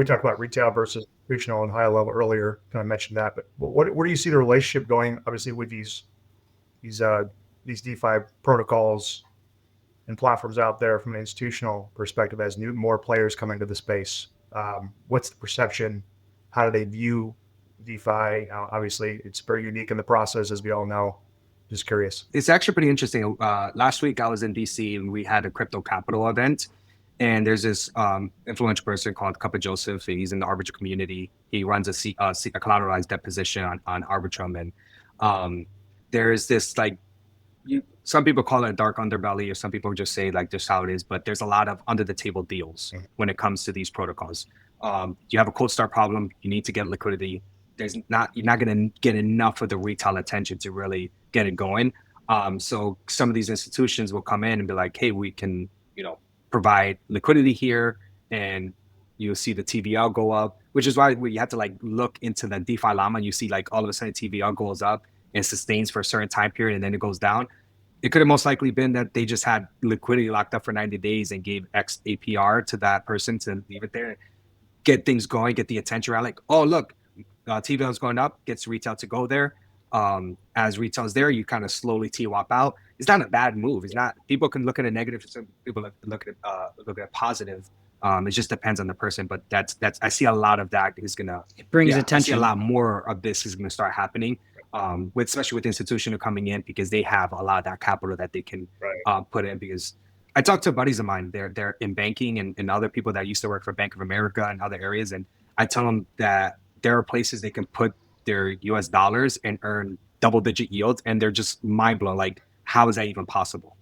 We talked about retail versus institutional and high level earlier. Kind of mentioned that, but where do you see the relationship going? Obviously, with these uh, these DeFi protocols and platforms out there from an institutional perspective as more players come into the space. What's the perception? How do they view DeFi? Obviously, it's very unique in the process, as we all know. Just curious. It's actually pretty interesting. Last week I was in DC and we had a crypto capital event. And there's this influential person called Cupa Joseph. He's in the Arbitrum community. He runs a collateralized debt position on Arbitrum. And there's this like, some people call it a dark underbelly, or some people just say like this how it is. But there's a lot of under the table deals when it comes to these protocols. You have a cold start problem. You need to get liquidity. You're not going to get enough of the retail attention to really get it going. So some of these institutions will come in and be like, hey, we can, provide liquidity here, and you'll see the TVL go up, which is why you have to like look into the DeFi llama, and you see like all of a sudden TVL goes up and sustains for a certain time period and then it goes down. It could have most likely been that they just had liquidity locked up for 90 days and gave X APR to that person to leave it there, get things going, get the attention around like, oh, look, TVL is going up, gets retail to go there. As retail's there, you kind of slowly TWAP out. It's not a bad move. It's not. People can look at it negative. Some people look at it positive. It just depends on the person. But that's. I see a lot of that is gonna. It brings I see attention. a lot more of this is gonna start happening. Especially with institutional coming in, because they have a lot of that capital that they can put in. Because I talked to buddies of mine. They're in banking and other people that used to work for Bank of America and other areas, and I tell them that there are places they can put their US dollars and earn double-digit yields, and they're just mind blown. Like, how is that even possible?